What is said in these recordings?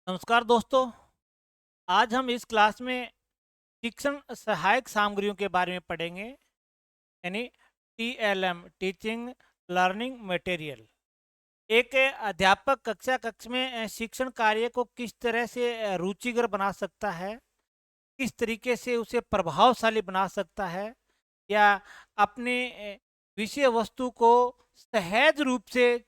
नमस्कार दोस्तों। आज हम इस क्लास में शिक्षण सहायक सामग्रियों के बारे में पढ़ेंगे, यानी टीएलएम, टीचिंग लर्निंग मटेरियल। एक अध्यापक कक्ष में शिक्षण कार्य को किस तरह से रुचिकर बना सकता है, किस तरीके से उसे प्रभावशाली बना सकता है, या अपने विषय वस्तु को सहज रूप से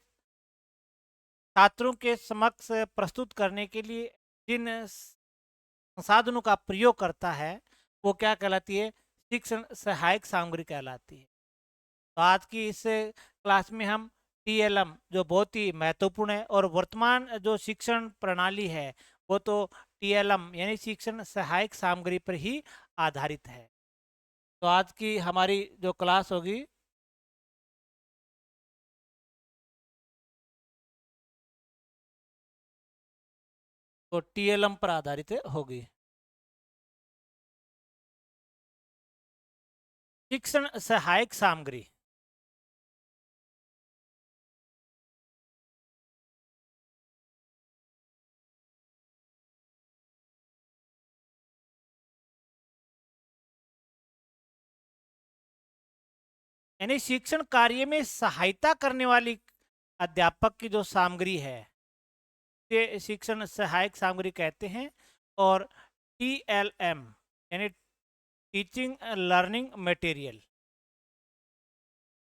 छात्रों के समक्ष प्रस्तुत करने के लिए जिन संसाधनों का प्रयोग करता है, वो क्या कहलाती है? शिक्षण सहायक सामग्री कहलाती है। तो आज की इस क्लास में हम टीएलएम, जो बहुत ही महत्वपूर्ण है और वर्तमान जो शिक्षण प्रणाली है वो तो टीएलएम यानी शिक्षण सहायक सामग्री पर ही आधारित है। तो आज की हमारी जो क्लास होगी वो टीएलएम पर आधारित होगी। शिक्षण सहायक सामग्री यानी शिक्षण कार्य में सहायता करने वाली अध्यापक की जो सामग्री है, ये शिक्षण सहायक सामग्री कहते हैं। और टीएलएम यानी टीचिंग लर्निंग मटेरियल।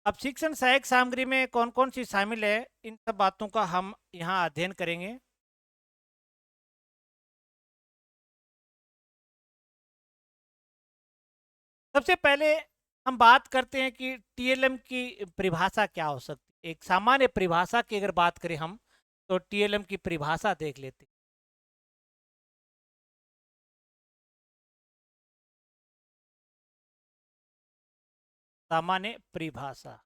अब शिक्षण सहायक सामग्री में कौन कौन सी शामिल है, इन सब बातों का हम यहाँ अध्ययन करेंगे। सबसे पहले हम बात करते हैं कि टीएलएम की परिभाषा क्या हो सकती है। एक सामान्य परिभाषा की अगर बात करें हम, तो टीएलएम की परिभाषा देख लेते हैं। सामान्य परिभाषा: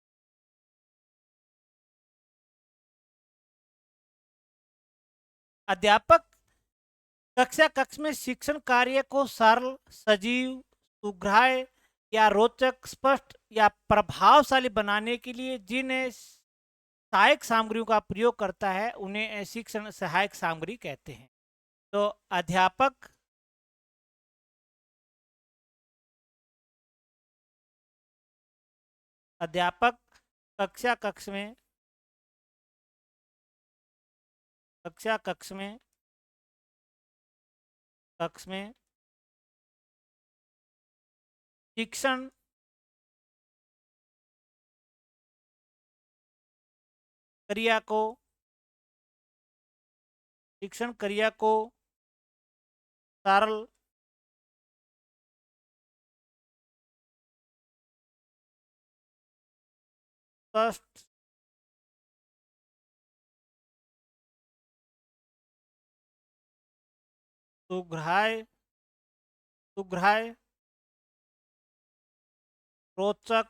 अध्यापक कक्ष में शिक्षण कार्य को सरल, सजीव, सुग्राह्य या रोचक, स्पष्ट या प्रभावशाली बनाने के लिए जिन सहायक सामग्रियों का प्रयोग करता है उन्हें शिक्षण सहायक सामग्री कहते हैं। तो अध्यापक अध्यापक कक्षा कक्ष में कक्षा कक्ष में शिक्षण क्रिया को सरल, स्पष्ट, सुग्राह्य रोचक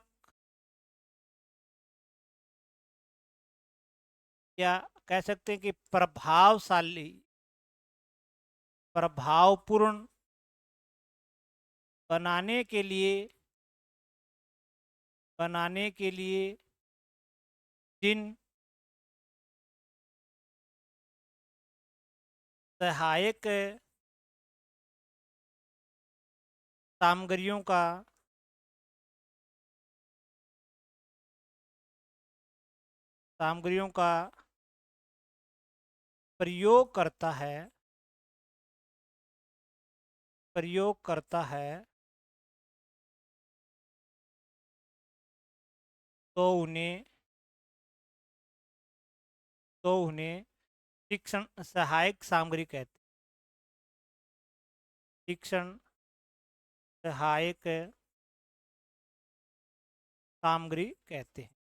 या कह सकते हैं कि प्रभावशाली, प्रभावपूर्ण बनाने के लिए जिन सहायक सामग्रियों का प्रयोग करता है तो उन्हें शिक्षण सहायक सामग्री कहते हैं। शिक्षण सहायक सामग्री कहते हैं।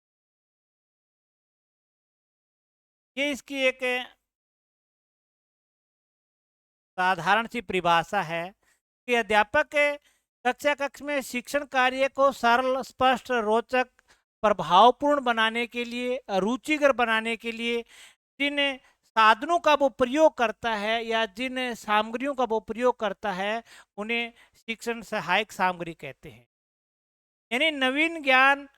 ये इसकी एक साधारण सी परिभाषा है कि अध्यापक कक्ष में शिक्षण कार्य को सरल, स्पष्ट, रोचक, प्रभावपूर्ण बनाने के लिए, रुचिकर बनाने के लिए जिन साधनों का वो प्रयोग करता है या जिन सामग्रियों का वो प्रयोग करता है उन्हें शिक्षण सहायक सामग्री कहते हैं। यानी नवीन ज्ञान,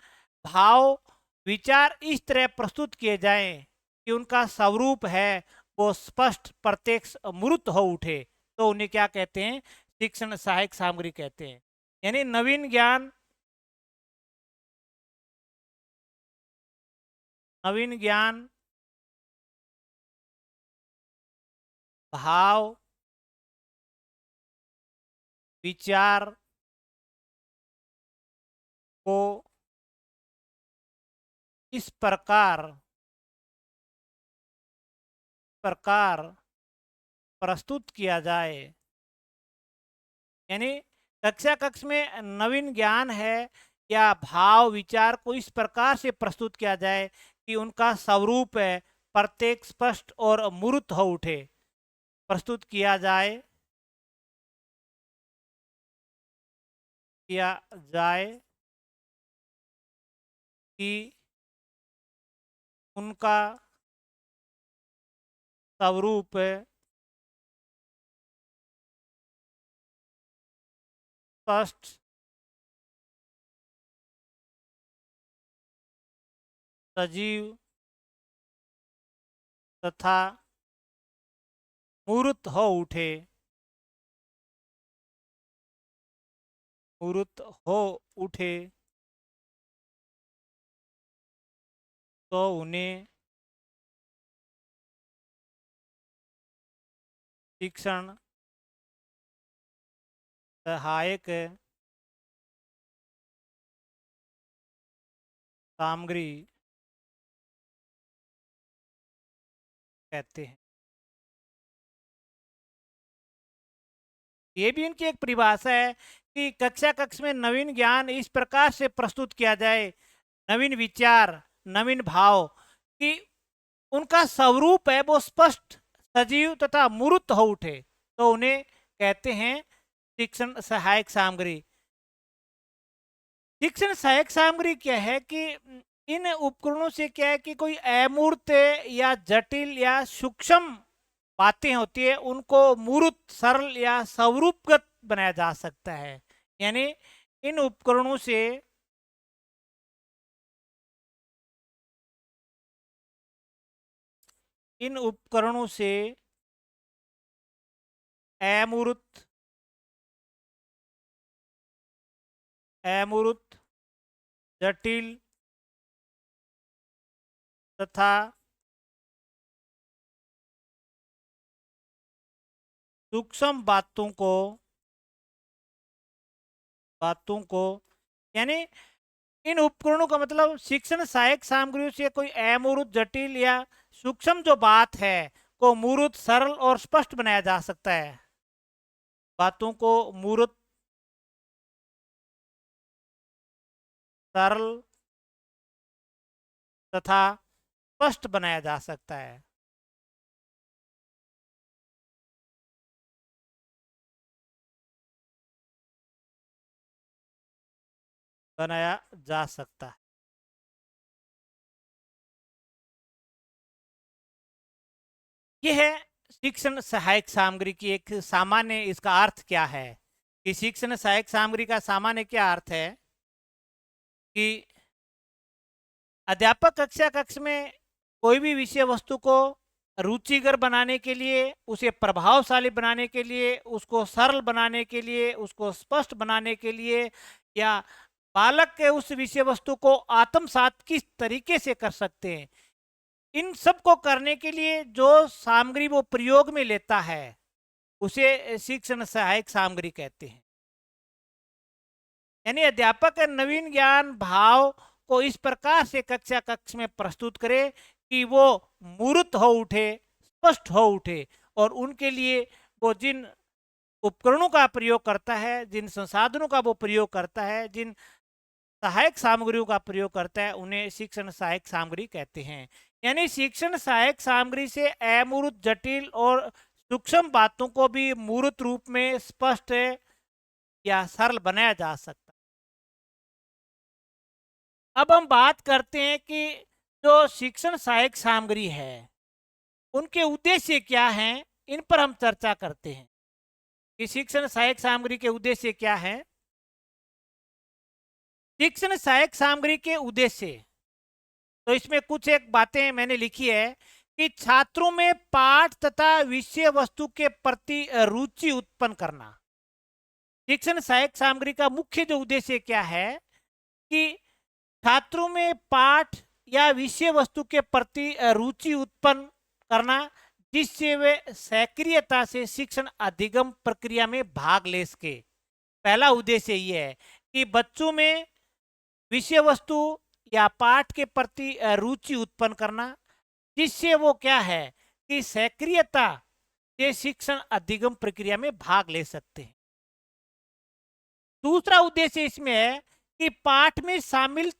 भाव, विचार इस तरह प्रस्तुत किए जाएं कि उनका स्वरूप है वो स्पष्ट, प्रत्यक्ष, मूर्त हो उठे, तो उन्हें क्या कहते हैं? शिक्षण सहायक सामग्री कहते हैं। यानी नवीन ज्ञान, नवीन ज्ञान, भाव, विचार को इस प्रकार प्रस्तुत किया जाए। यानी कक्षा कक्ष में नवीन ज्ञान है या भाव विचार को इस प्रकार से प्रस्तुत किया जाए कि उनका स्वरूप है प्रत्येक, स्पष्ट और मूर्त हो उठे। प्रस्तुत किया जाए कि उनका स्वरूप स्पष्ट, सजीव तथा मूर्त हो उठे। मूर्त हो उठे तो उन्हें शिक्षण सहायक सामग्री कहते हैं। ये भी इनकी एक परिभाषा है कि कक्षा कक्ष में नवीन ज्ञान इस प्रकार से प्रस्तुत किया जाए, नवीन विचार, नवीन भाव, कि उनका स्वरूप है वो स्पष्ट, सजीव तथा मूर्त हो उठे, तो उन्हें कहते हैं शिक्षण सहायक सामग्री। शिक्षण सहायक सामग्री क्या है कि इन उपकरणों से क्या है कि कोई अमूर्त या जटिल या सूक्ष्म बातें होती है उनको मूर्त, सरल या स्वरूपगत बनाया जा सकता है। यानी इन उपकरणों से इन उपकरणों से अमूर्त, जटिल तथा सूक्ष्म बातों को यानी इन उपकरणों का मतलब शिक्षण सहायक सामग्रियों से कोई अमूर्त, जटिल या सूक्ष्म जो बात है को मूर्त, सरल और स्पष्ट बनाया जा सकता है। बातों को मूर्त, सरल तथा स्पष्ट बनाया जा सकता है। बनाया जा सकता है। यह है शिक्षण सहायक सामग्री की एक सामान्य, इसका अर्थ क्या है कि शिक्षण सहायक सामग्री का सामान्य क्या अर्थ है कि अध्यापक कक्षा कक्ष में कोई भी विषय वस्तु को रुचिकर बनाने के लिए, उसे प्रभावशाली बनाने के लिए, उसको सरल बनाने के लिए, उसको स्पष्ट बनाने के लिए, या बालक के उस विषय वस्तु को आत्मसात किस तरीके से कर सकते हैं, इन सब को करने के लिए जो सामग्री वो प्रयोग में लेता है उसे शिक्षण सहायक सामग्री कहते हैं। यानी अध्यापक नवीन ज्ञान भाव को इस प्रकार से कक्षा कक्ष में प्रस्तुत करे कि वो मूर्त हो उठे, स्पष्ट हो उठे, और उनके लिए वो जिन उपकरणों का प्रयोग करता है, जिन संसाधनों का वो प्रयोग करता है, जिन सहायक सामग्रियों का प्रयोग करता है, उन्हें शिक्षण सहायक सामग्री कहते हैं। यानी शिक्षण सहायक सामग्री से अमूर्त, जटिल और सूक्ष्म बातों को भी मूर्त रूप में स्पष्ट या सरल बनाया जा सकता है। अब हम बात करते हैं कि जो शिक्षण सहायक सामग्री है उनके उद्देश्य क्या हैं, इन पर हम चर्चा करते हैं कि शिक्षण सहायक सामग्री के उद्देश्य क्या है। शिक्षण सहायक सामग्री के उद्देश्य, तो इसमें कुछ एक बातें मैंने लिखी है कि छात्रों में पाठ तथा विषय वस्तु के प्रति रुचि उत्पन्न करना। शिक्षण सहायक सामग्री का मुख्य जो उद्देश्य क्या है कि छात्रों में पाठ या विषय वस्तु के प्रति रुचि उत्पन्न करना, जिससे वे सक्रियता से शिक्षण अधिगम प्रक्रिया में भाग ले सके। पहला उद्देश्य ये है कि बच्चों में विषय वस्तु या पाठ के प्रति रुचि उत्पन्न करना, जिससे वो क्या है कि सक्रियता से शिक्षण अधिगम प्रक्रिया में भाग ले सकते हैं। दूसरा उद्देश्य इसमें है कि पाठ में शामिल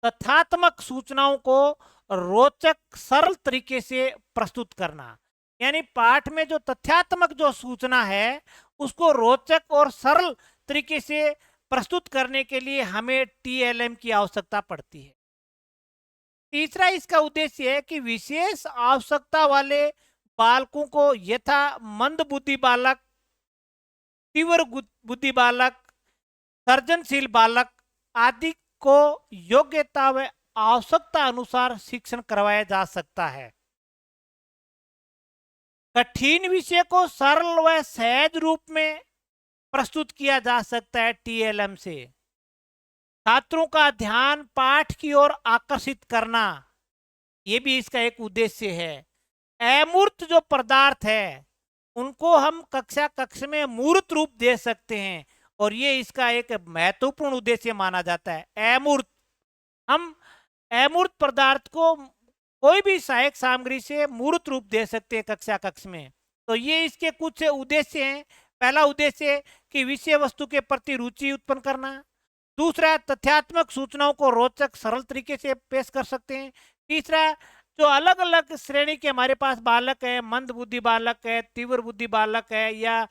तथ्यात्मक सूचनाओं को रोचक सरल तरीके से प्रस्तुत करना। यानी पाठ में जो तथ्यात्मक जो सूचना है उसको रोचक और सरल तरीके से प्रस्तुत करने के लिए हमें टीएलएम की आवश्यकता पड़ती है। तीसरा इसका उद्देश्य है कि विशेष आवश्यकता वाले बालकों को यथा मंद बुद्धि बालक, तीव्र बुद्धि बालक, सर्जनशील बालक आदि को योग्यता व आवश्यकता अनुसार शिक्षण करवाया जा सकता है। कठिन विषय को सरल व सहज रूप में प्रस्तुत किया जा सकता है टीएलएम से। छात्रों का ध्यान पाठ की ओर आकर्षित करना, ये भी इसका एक उद्देश्य है। अमूर्त जो पदार्थ है उनको हम कक्ष में मूर्त रूप दे सकते हैं और ये इसका एक महत्वपूर्ण उद्देश्य माना जाता है। अमूर्त, हम अमूर्त पदार्थ को कोई भी सहायक सामग्री से मूर्त रूप दे सकते हैं कक्ष में। तो ये इसके कुछ उद्देश्य हैं। पहला उद्देश्य कि विषय वस्तु के प्रति रुचि उत्पन्न करना। दूसरा, तथ्यात्मक सूचनाओं को रोचक सरल तरीके से पेश कर सकते हैं। तीसरा, जो अलग अलग श्रेणी के हमारे पास बालक है, मंद बुद्धि बालक है, तीव्र बुद्धि बालक है या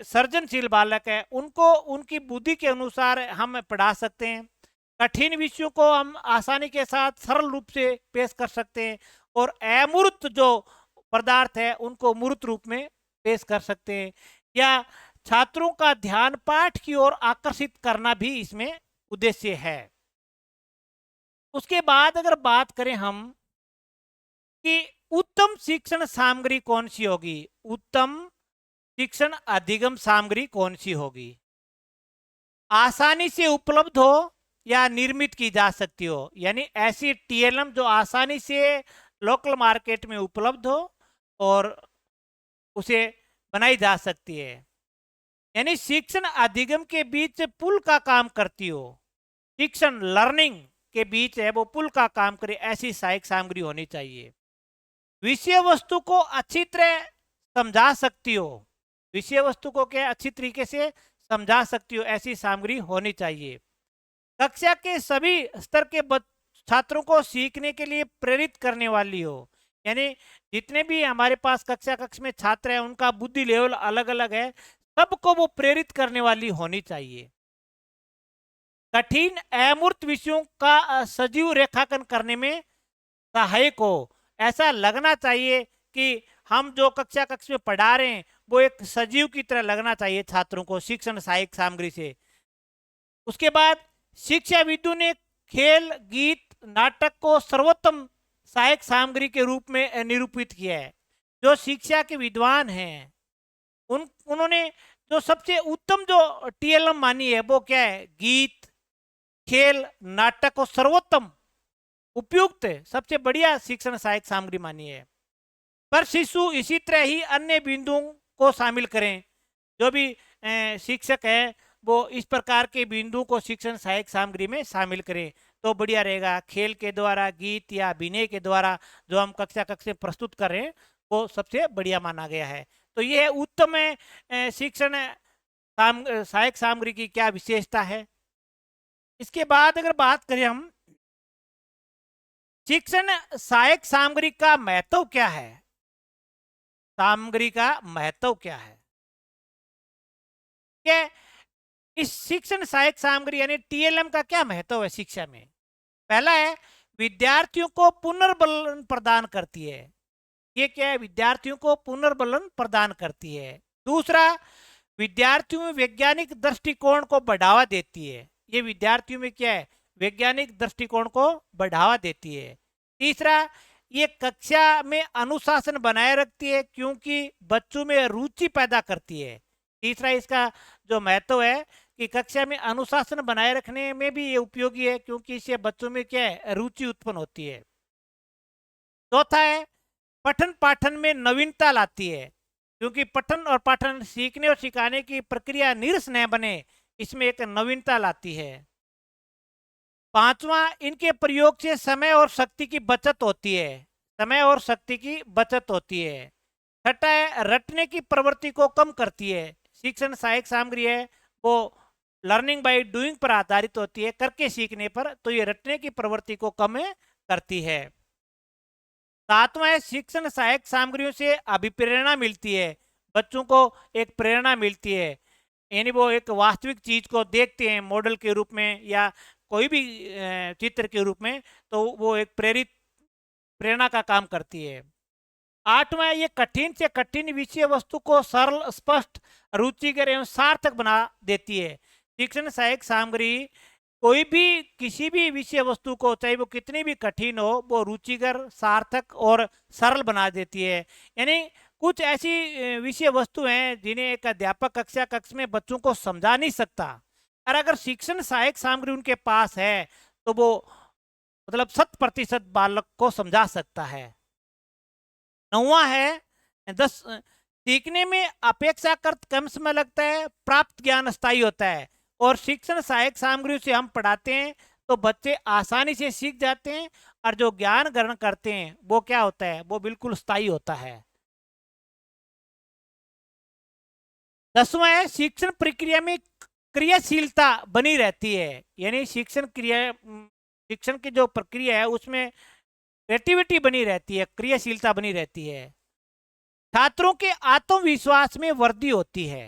सर्जनशील बालक है, उनको उनकी बुद्धि के अनुसार हम पढ़ा सकते हैं। कठिन विषयों को हम आसानी के साथ सरल रूप से पेश कर सकते हैं और अमूर्त जो पदार्थ है उनको मूर्त रूप में पेश कर सकते हैं। या छात्रों का ध्यान पाठ की ओर आकर्षित करना भी इसमें उद्देश्य है। उसके बाद अगर बात करें हम कि उत्तम शिक्षण सामग्री कौन सी होगी, उत्तम शिक्षण अधिगम सामग्री कौन सी होगी? आसानी से उपलब्ध हो या निर्मित की जा सकती हो, यानी ऐसी टीएलएम जो आसानी से लोकल मार्केट में उपलब्ध हो और उसे बनाई जा सकती है। यानी शिक्षण अधिगम के बीच पुल का काम करती हो, शिक्षण लर्निंग के बीच है वो पुल का काम करे, ऐसी सहायक सामग्री होनी चाहिए। विषय वस्तु को अच्छी तरह समझा सकती हो, विषय वस्तु को क्या अच्छी तरीके से समझा सकती हो, ऐसी सामग्री होनी चाहिए। कक्षा के सभी स्तर के छात्रों को सीखने के लिए प्रेरित करने वाली हो, यानी जितने भी हमारे पास कक्ष में छात्र हैं उनका बुद्धि लेवल अलग अलग है, सबको वो प्रेरित करने वाली होनी चाहिए। कठिन अमूर्त विषयों का सजीव रेखांकन करने में सहायक हो, ऐसा लगना चाहिए कि हम जो कक्ष में पढ़ा रहे हैं वो एक सजीव की तरह लगना चाहिए छात्रों को शिक्षण सहायक सामग्री से। उसके बाद शिक्षाविदों ने खेल, गीत, नाटक को सर्वोत्तम सहायक सामग्री के रूप में निरूपित किया है। जो शिक्षा के विद्वान हैं उन्होंने जो सबसे उत्तम जो टीएलएम मानी है वो क्या है, गीत, खेल, नाटक को सर्वोत्तम उपयुक्त सबसे बढ़िया शिक्षण सहायक सामग्री मानी है। पर शिशु इसी तरह ही अन्य बिंदुओं को शामिल करें। जो भी शिक्षक हैं वो इस प्रकार के बिंदुओं को शिक्षण सहायक सामग्री में शामिल करें तो बढ़िया रहेगा। खेल के द्वारा, गीत या अभिनय के द्वारा जो हम कक्ष में प्रस्तुत कर रहे हैं वो सबसे बढ़िया माना गया है। तो ये है उत्तम शिक्षण सहायक सामग्री की क्या विशेषता है। इसके बाद अगर बात करें हम शिक्षण सहायक सामग्री का महत्व क्या है, सामग्री का महत्व क्या है, क्या इस शिक्षण सहायक सामग्री यानी टीएलएम का क्या महत्व है शिक्षा में। पहला है विद्यार्थियों को पुनर्बलन प्रदान करती है, ये क्या है, विद्यार्थियों को पुनर्बलन प्रदान करती है। दूसरा, विद्यार्थियों में वैज्ञानिक दृष्टिकोण को बढ़ावा देती है, ये विद्यार्थियों में क्या है, वैज्ञानिक दृष्टिकोण को बढ़ावा देती है। तीसरा, ये कक्षा में अनुशासन बनाए रखती है क्योंकि बच्चों में रुचि पैदा करती है। तीसरा इसका जो महत्व है कि कक्षा में अनुशासन बनाए रखने में भी ये उपयोगी है क्योंकि इससे बच्चों में क्या है, रुचि उत्पन्न होती है। चौथा है पठन पाठन में नवीनता लाती है क्योंकि पठन और पाठन सीखने और सिखाने की प्रक्रिया नीरस न बने, इसमें एक नवीनता लाती है। पांचवा, इनके प्रयोग से समय और शक्ति की बचत होती है, समय और शक्ति की बचत होती है। छठा है रटने की प्रवृत्ति को कम करती है। शिक्षण सहायक सामग्री है वो लर्निंग बाय डूइंग पर आधारित होती है, करके सीखने पर, तो ये रटने की प्रवृत्ति को कम करती है। सातवां है शिक्षण सहायक सामग्रियों से अभिप्रेरणा मिलती है, बच्चों को एक प्रेरणा मिलती है, यानी वो एक वास्तविक चीज को देखते हैं मॉडल के रूप में या कोई भी चित्र के रूप में, तो वो एक प्रेरणा का काम करती है। आठवां, ये कठिन से कठिन विषय वस्तु को सरल, स्पष्ट, रुचिकर एवं सार्थक बना देती है। शिक्षण सहायक सामग्री कोई भी किसी भी विषय वस्तु को, चाहे वो कितनी भी कठिन हो, वो रुचिकर, सार्थक और सरल बना देती है। यानी कुछ ऐसी विषय वस्तु हैं जिन्हें एक अध्यापक कक्ष में बच्चों को समझा नहीं सकता, और अगर शिक्षण सहायक सामग्री उनके पास है तो वो मतलब 100% बालक को समझा सकता है। नौवां है सीखने में अपेक्षाकृत कम समय लगता है, प्राप्त ज्ञान स्थायी होता है, और शिक्षण सहायक सामग्री से हम पढ़ाते हैं तो बच्चे आसानी से सीख जाते हैं, और जो ज्ञान ग्रहण करते हैं वो क्या होता है, वो बिल्कुल स्थायी होता है। 10वां है शिक्षण प्रक्रिया में क्रियाशीलता बनी रहती है, यानी शिक्षण की जो प्रक्रिया है उसमें क्रिएटिविटी बनी रहती है, क्रियाशीलता बनी रहती है। छात्रों के आत्मविश्वास में वृद्धि होती है,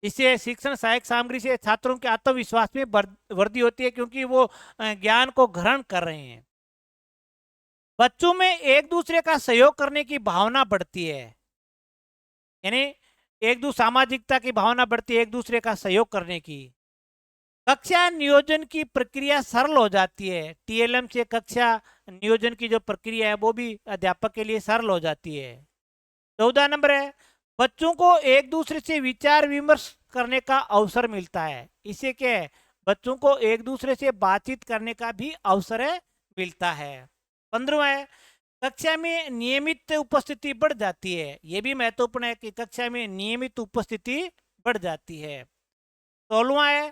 इससे शिक्षण सहायक सामग्री से छात्रों के आत्मविश्वास में वृद्धि होती है क्योंकि वो ज्ञान को ग्रहण कर रहे हैं। बच्चों में एक दूसरे का सहयोग करने की भावना बढ़ती है, यानी सामाजिकता की भावना बढ़ती है, एक दूसरे का सहयोग करने की। कक्षा नियोजन की प्रक्रिया सरल हो जाती है, टीएलएम से कक्षा नियोजन की जो प्रक्रिया है वो भी अध्यापक के लिए सरल हो जाती है। 14 नंबर है बच्चों को एक दूसरे से विचार विमर्श करने का अवसर मिलता है, इससे क्या है, बच्चों को एक दूसरे से बातचीत करने का भी अवसर मिलता है। 15वां है कक्षा में नियमित उपस्थिति बढ़ जाती है, यह भी महत्वपूर्ण है कि कक्षा में नियमित उपस्थिति बढ़ जाती है। 16वां है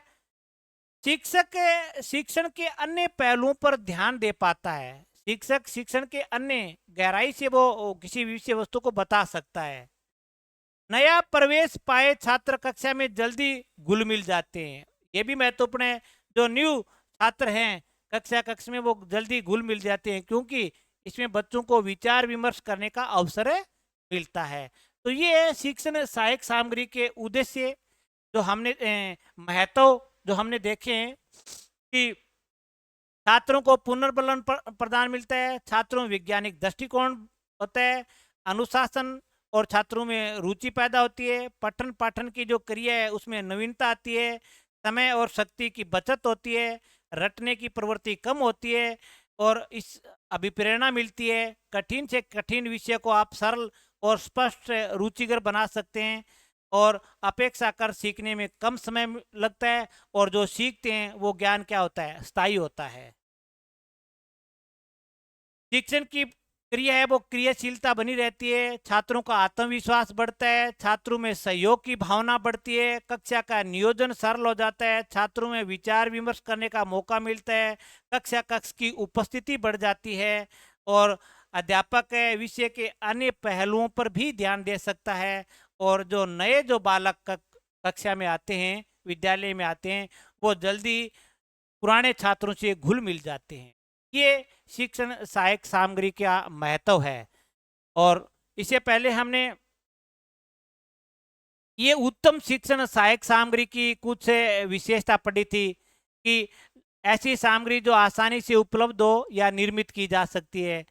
शिक्षक शिक्षण के अन्य पहलुओं पर ध्यान दे पाता है, शिक्षक शिक्षण के अन्य गहराई से वो किसी विषय वस्तु को बता सकता है। नया प्रवेश पाए छात्र कक्षा में जल्दी घुल मिल जाते हैं, ये भी महत्वपूर्ण है, जो न्यू छात्र हैं कक्षा में वो जल्दी घुल मिल जाते हैं क्योंकि इसमें बच्चों को विचार विमर्श करने का अवसर मिलता है। तो ये शिक्षण सहायक सामग्री के उद्देश्य जो हमने महत्व जो हमने देखे हैं कि छात्रों को पुनर्बलन प्रदान मिलता है, छात्रों में वैज्ञानिक दृष्टिकोण होता है, अनुशासन और छात्रों में रुचि पैदा होती है, पठन पाठन की जो क्रिया है उसमें नवीनता आती है, समय और शक्ति की बचत होती है, रटने की प्रवृत्ति कम होती है और इस अभिप्रेरणा मिलती है। कठिन से कठिन विषय को आप सरल और स्पष्ट रुचिकर बना सकते हैं और अपेक्षाकृत सीखने में कम समय लगता है, और जो सीखते हैं वो ज्ञान क्या होता है, स्थायी होता है। शिक्षण की क्रिया है वो क्रियाशीलता बनी रहती है, छात्रों का आत्मविश्वास बढ़ता है, छात्रों में सहयोग की भावना बढ़ती है, कक्षा का नियोजन सरल हो जाता है, छात्रों में विचार विमर्श करने का मौका मिलता है, कक्ष की उपस्थिति बढ़ जाती है और अध्यापक विषय के अन्य पहलुओं पर भी ध्यान दे सकता है, और जो नए जो बालक कक्षा में आते हैं, विद्यालय में आते हैं, वो जल्दी पुराने छात्रों से घुल मिल जाते हैं। ये शिक्षण सहायक सामग्री का महत्व है। और इससे पहले हमने ये उत्तम शिक्षण सहायक सामग्री की कुछ विशेषता पढ़ी थी कि ऐसी सामग्री जो आसानी से उपलब्ध हो या निर्मित की जा सकती है।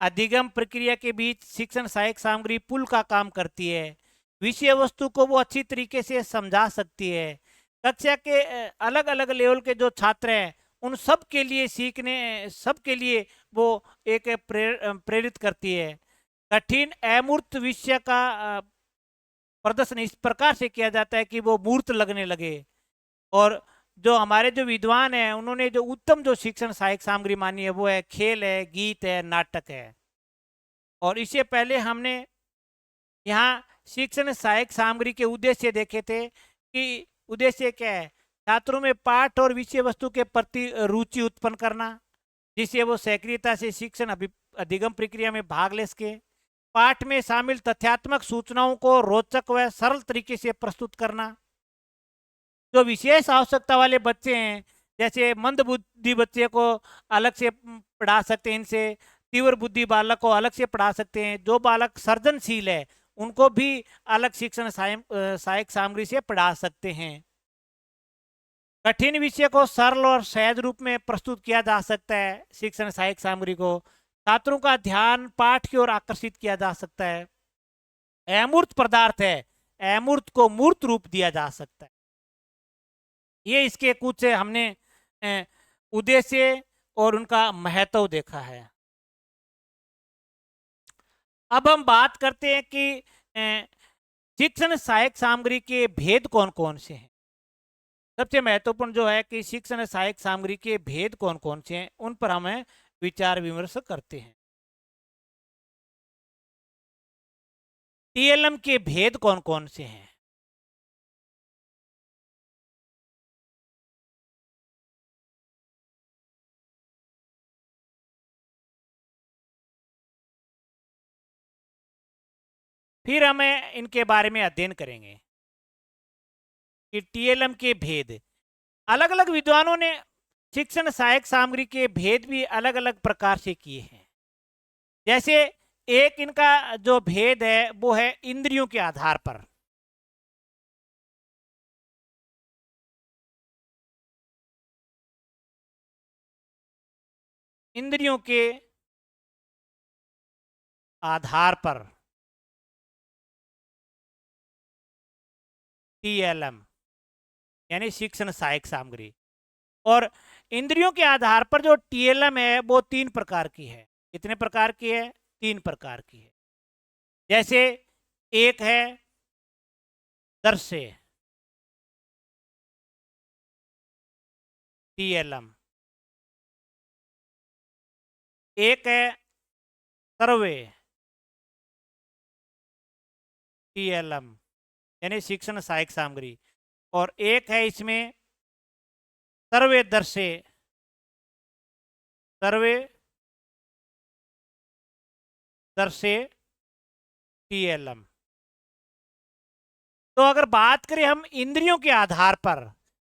अधिगम प्रक्रिया के बीच शिक्षण सहायक सामग्री पुल का काम करती है, विषय वस्तु को वो अच्छी तरीके से समझा सकती है। कक्षा के अलग अलग लेवल के जो छात्र हैं उन सब के लिए सीखने, सब के लिए वो एक प्रेरित करती है। कठिन अमूर्त विषय का प्रदर्शन इस प्रकार से किया जाता है कि वो मूर्त लगने लगे। और जो हमारे जो विद्वान हैं उन्होंने जो उत्तम जो शिक्षण सहायक सामग्री मानी है वो है खेल है, गीत है, नाटक है। और इससे पहले हमने यहाँ शिक्षण सहायक सामग्री के उद्देश्य देखे थे कि उद्देश्य क्या है, छात्रों में पाठ और विषय वस्तु के प्रति रुचि उत्पन्न करना, जिससे वो सक्रियता से शिक्षण अधिगम प्रक्रिया में भाग ले सके। पाठ में शामिल तथ्यात्मक सूचनाओं को रोचक व सरल तरीके से प्रस्तुत करना। जो विशेष आवश्यकता वाले बच्चे हैं, जैसे मंद बुद्धि बच्चे को अलग से पढ़ा सकते हैं, इनसे तीव्र बुद्धि बालक को अलग से पढ़ा सकते हैं। जो बालक सर्जनशील है उनको भी अलग शिक्षण सहायक सामग्री से पढ़ा सकते हैं। कठिन विषय को सरल और सहज रूप में प्रस्तुत किया जा सकता है। शिक्षण सहायक सामग्री को छात्रों का ध्यान पाठ की ओर आकर्षित किया जा सकता है। अमूर्त पदार्थ है, अमूर्त को मूर्त रूप दिया जा सकता है। ये इसके कुछ हमने उद्देश्य और उनका महत्व देखा है। अब हम बात करते हैं कि शिक्षण सहायक सामग्री के भेद कौन कौन से हैं। सबसे महत्वपूर्ण जो है कि शिक्षण सहायक सामग्री के भेद कौन कौन से हैं, उन पर हमें विचार विमर्श करते हैं। टीएलएम के भेद कौन कौन से हैं। फिर हमें इनके बारे में अध्ययन करेंगे कि टीएलएम के भेद। अलग अलग विद्वानों ने शिक्षण सहायक सामग्री के भेद भी अलग अलग प्रकार से किए हैं। जैसे एक इनका जो भेद है वो है इंद्रियों के आधार पर। इंद्रियों के आधार पर टीएलएम यानी शिक्षण सहायक सामग्री। और इंद्रियों के आधार पर जो टीएलएम है वो 3 प्रकार की है। कितने प्रकार की है? 3 प्रकार की है। जैसे एक है दृश्य टीएलएम, एक है सर्वे टीएलएम यानी शिक्षण सहायक सामग्री, और एक है इसमें सर्वे दर्शे सर्वे दर्शे टीएलएम। तो अगर बात करें हम इंद्रियों के आधार पर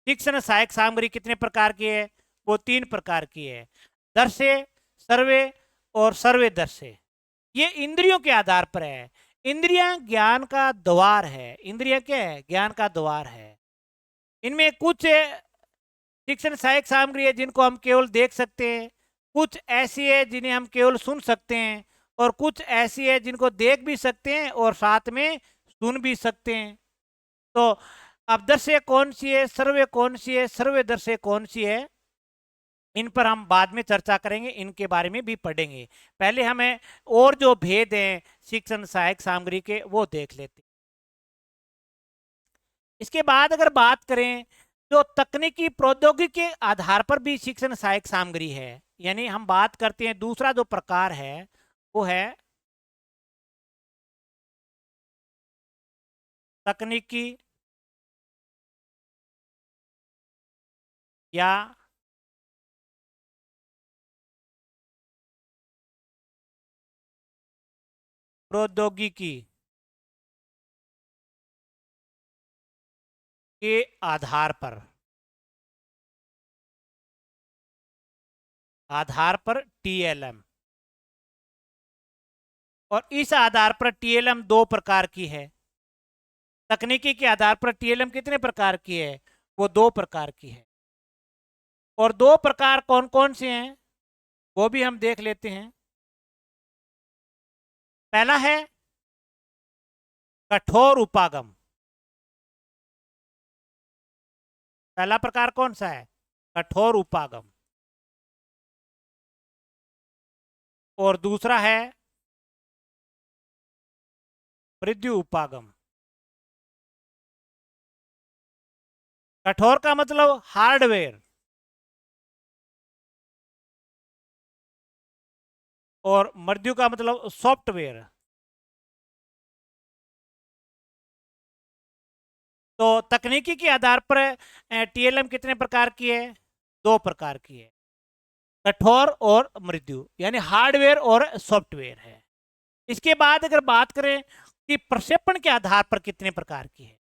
शिक्षण सहायक सामग्री कितने प्रकार की है, वो 3 प्रकार की है। दर्शे, सर्वे और सर्वे दर्शे। ये इंद्रियों के आधार पर है। इंद्रियां ज्ञान का द्वार है। इंद्रिया क्या है? ज्ञान का द्वार है। इनमें कुछ शिक्षण सहायक सामग्री है जिनको हम केवल देख सकते हैं, कुछ ऐसी है जिन्हें हम केवल सुन सकते हैं, और कुछ ऐसी है जिनको देख भी सकते हैं और साथ में सुन भी सकते हैं। तो अब दर्शय कौन सी है, सर्वे कौन सी है, सर्वे दर्शय कौन सी है, इन पर हम बाद में चर्चा करेंगे, इनके बारे में भी पढ़ेंगे। पहले हमें और जो भेद हैं शिक्षण सहायक सामग्री के वो देख लेते हैं। इसके बाद अगर बात करें जो तकनीकी प्रौद्योगिकी के आधार पर भी शिक्षण सहायक सामग्री है, यानी हम बात करते हैं दूसरा जो प्रकार है वो है तकनीकी या प्रौद्योगिकी के आधार पर टीएलएम। और इस आधार पर टीएलएम 2 प्रकार की है। तकनीकी के आधार पर टीएलएम कितने प्रकार की है? वो 2 प्रकार की है। और 2 प्रकार कौन कौन से हैं वो भी हम देख लेते हैं। पहला है कठोर उपागम। पहला प्रकार कौन सा है? कठोर उपागम। और दूसरा है मृदु उपागम। कठोर का मतलब हार्डवेयर, और मृदु का मतलब सॉफ्टवेयर। तो तकनीकी के आधार पर टीएलएम कितने प्रकार की है? दो प्रकार की है, कठोर और मृदु, यानी हार्डवेयर और सॉफ्टवेयर है। इसके बाद अगर बात करें कि प्रक्षेपण के आधार पर कितने प्रकार की है,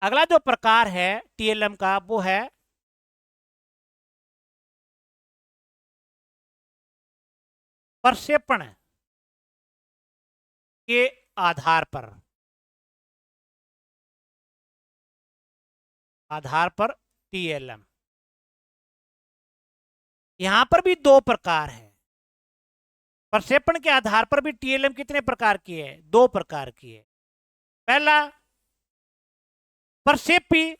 अगला जो प्रकार है टीएलएम का वो है प्रक्षेपण के आधार पर। टीएलएम यहां पर भी दो प्रकार है। प्रक्षेपण के आधार पर भी टीएलएम कितने प्रकार की है? दो प्रकार की है। पहला प्रक्षेपी,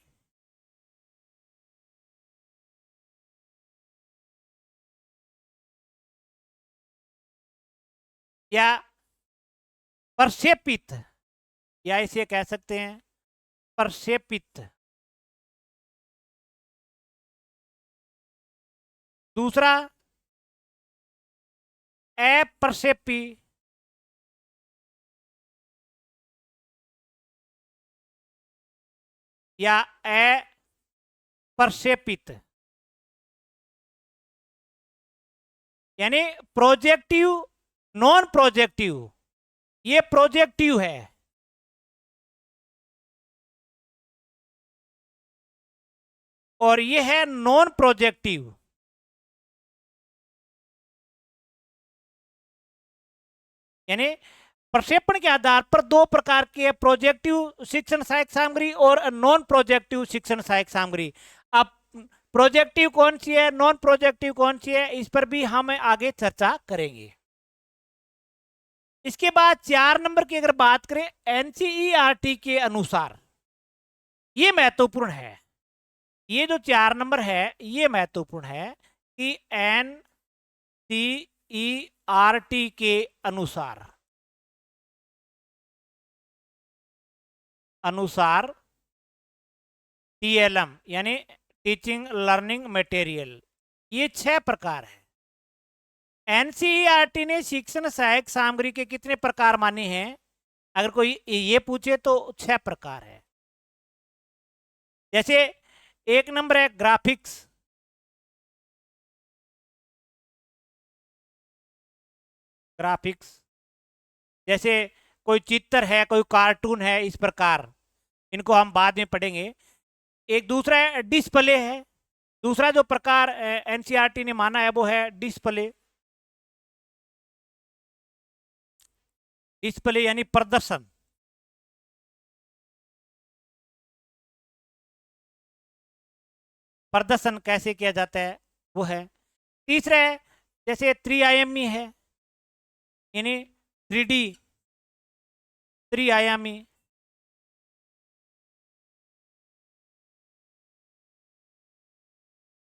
या प्रक्षेपित, या इसे कह सकते हैं प्रक्षेपित। दूसरा अप्रक्षेपी, या अप्रक्षेपित, यानी प्रोजेक्टिव, नॉन प्रोजेक्टिव। ये प्रोजेक्टिव है, और ये है नॉन प्रोजेक्टिव। यानी प्रक्षेपण के आधार पर दो प्रकार के, प्रोजेक्टिव शिक्षण सहायक सामग्री और नॉन प्रोजेक्टिव शिक्षण सहायक सामग्री। अब प्रोजेक्टिव कौन सी है, नॉन प्रोजेक्टिव कौन सी है, इस पर भी हम आगे चर्चा करेंगे। इसके बाद 4 नंबर की अगर बात करें, एनसीईआरटी के अनुसार, ये महत्वपूर्ण है। ये जो 4 नंबर है ये महत्वपूर्ण है कि एनसीईआरटी के अनुसार टीएलएम यानी टीचिंग लर्निंग मटेरियल, ये 6 प्रकार है। एनसीईआरटी ने शिक्षण सहायक सामग्री के कितने प्रकार माने हैं? अगर कोई ये पूछे तो 6 प्रकार है। जैसे एक नंबर है ग्राफिक्स, जैसे कोई चित्र है, कोई कार्टून है, इस प्रकार, इनको हम बाद में पढ़ेंगे। एक दूसरा है डिस्प्ले है, दूसरा जो प्रकार एनसीईआरटी ने माना है वो है डिस्प्ले। डिस्प्ले यानी प्रदर्शन। प्रदर्शन कैसे किया जाता है वो है। तीसरा है जैसे त्रिआयामी है, यानी 3D, त्रिआयामी।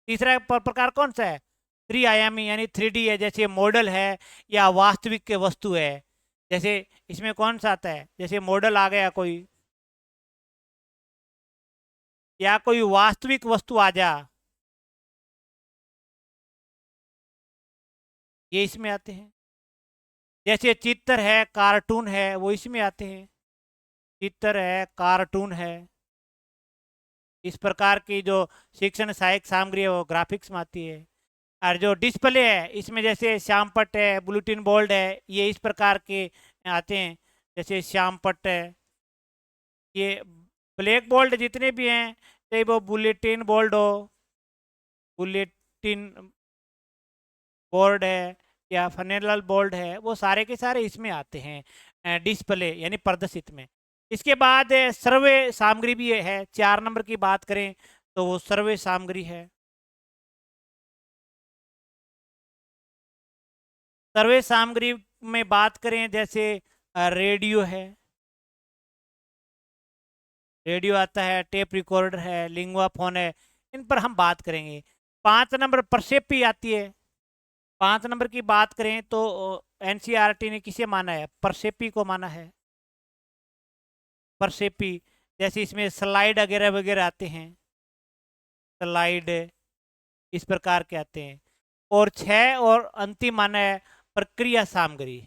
तीसरा प्रकार कौन सा है? त्रिआयामी यानी 3D है, जैसे मॉडल है या वास्तविक के वस्तु है। जैसे इसमें कौन सा आता है, जैसे मॉडल आ गया कोई, या कोई वास्तविक वस्तु आ जा, ये इसमें आते हैं। जैसे चित्र है, कार्टून है, वो इसमें आते हैं। चित्र है, कार्टून है, इस प्रकार की जो शिक्षण सहायक सामग्री है वो ग्राफिक्स में आती है। और जो डिस्प्ले है इसमें जैसे श्यामपट्ट है, बुलेटिन बोर्ड है, ये इस प्रकार के आते हैं। जैसे श्यामपट्ट है, ये ब्लैक बोर्ड जितने भी हैं, चाहे वो बुलेटिन बोर्ड हो, बुलेटिन बोर्ड है या फनेरल बोर्ड है, वो सारे के सारे इसमें आते हैं डिस्प्ले यानी प्रदर्शित में। इसके बाद सर्वे सामग्री भी है। 4 नंबर की बात करें तो वो सर्वे सामग्री है। सर्वे सामग्री में बात करें जैसे रेडियो है, रेडियो आता है, टेप रिकॉर्डर है, लिंगुआ फोन है, इन पर हम बात करेंगे। 5 नंबर प्रक्षेपी आती है। 5 नंबर की बात करें तो एनसीईआरटी ने किसे माना है? परसेपी को माना है। परसेपी, जैसे इसमें स्लाइड वगैरह वगैरह आते हैं, स्लाइड इस प्रकार के आते हैं। और 6 और अंतिम माना है प्रक्रिया सामग्री।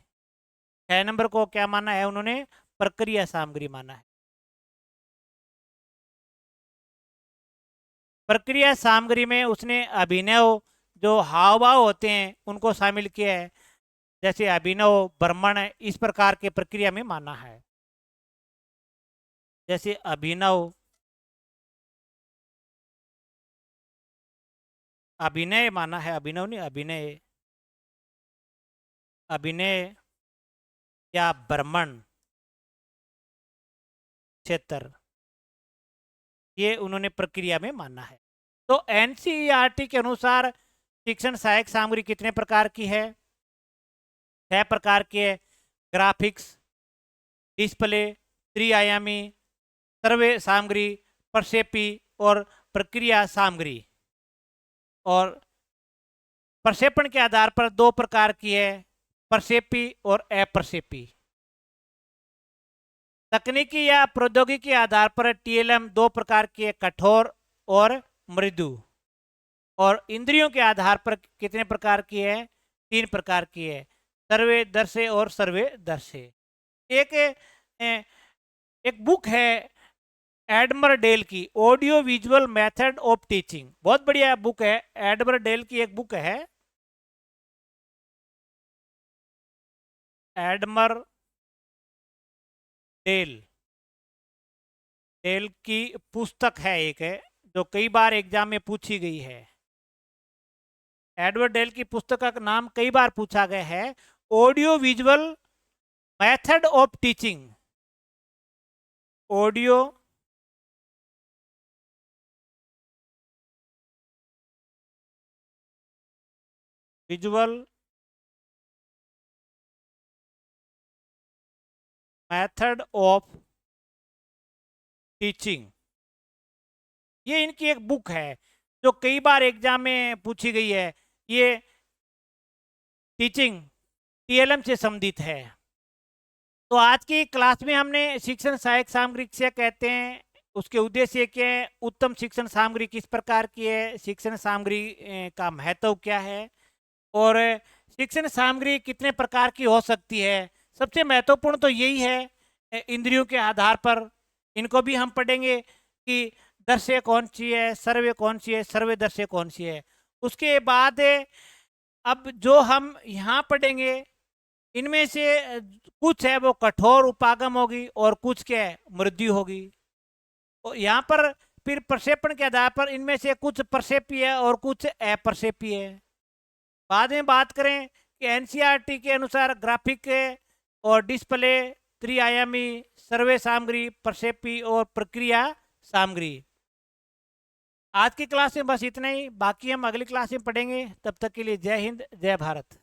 6 नंबर को क्या माना है उन्होंने? प्रक्रिया सामग्री माना है। प्रक्रिया सामग्री में उसने अभिनव, जो हाव भाव होते हैं उनको शामिल किया है, जैसे अभिनव, भ्रमण, इस प्रकार के प्रक्रिया में माना है। जैसे अभिनव, अभिनय माना है, अभिनव नहीं, अभिनय, अभिनय या भ्रमण क्षेत्र, ये उन्होंने प्रक्रिया में माना है। तो एनसीईआरटी के अनुसार शिक्षण सहायक सामग्री कितने प्रकार की है? 6 प्रकार की है। ग्राफिक्स, डिस्प्ले, त्रिआयामी, सर्वे सामग्री, प्रक्षेपी और प्रक्रिया सामग्री। और प्रक्षेपण के आधार पर 2 प्रकार की है, प्रक्षेपी और अप्रक्षेपी। तकनीकी या प्रौद्योगिकी के आधार पर टीएलएम 2 प्रकार की है, कठोर और मृदु। और इंद्रियों के आधार पर कितने प्रकार की है? 3 प्रकार की है, सर्वे दर्शे और सर्वे दर्शे। एक एक बुक है एडमर डेल की, audio visual method of teaching, बहुत बढ़िया बुक है। एडमर डेल की एक बुक है, एडमर डेल, डेल की पुस्तक है एक है, जो कई बार एग्जाम में पूछी गई है। एडवर्ड डेल की पुस्तक का नाम कई बार पूछा गया है, audio visual method of teaching. Audio visual method of teaching, ये इनकी एक बुक है जो कई बार एग्जाम में पूछी गई है। ये टीचिंग टीएलएम से संबंधित है। तो आज की क्लास में हमने शिक्षण सहायक सामग्री किसे कहते हैं, उसके उद्देश्य क्या है, उत्तम शिक्षण सामग्री किस प्रकार की है, शिक्षण सामग्री का महत्व क्या है, और शिक्षण सामग्री कितने प्रकार की हो सकती है। सबसे महत्वपूर्ण तो यही है, इंद्रियों के आधार पर इनको भी हम पढ़ेंगे कि दर्शय कौन सी है, सर्वे कौन सी है, सर्वे दर्शय कौन सी है। उसके बाद अब जो हम यहाँ पढ़ेंगे इनमें से कुछ है वो कठोर उपागम होगी और कुछ क्या है मृदु होगी। और यहाँ पर फिर प्रक्षेपण के आधार पर इनमें से कुछ प्रक्षेपी है और कुछ अप्रक्षेपी है। बाद में बात करें कि एनसीईआरटी के अनुसार ग्राफिक और डिस्प्ले, त्रिआयामी, सर्वे सामग्री, प्रक्षेपी और प्रक्रिया सामग्री। आज की क्लास में बस इतना ही, बाकी हम अगली क्लास में पढ़ेंगे। तब तक के लिए जय हिंद, जय भारत।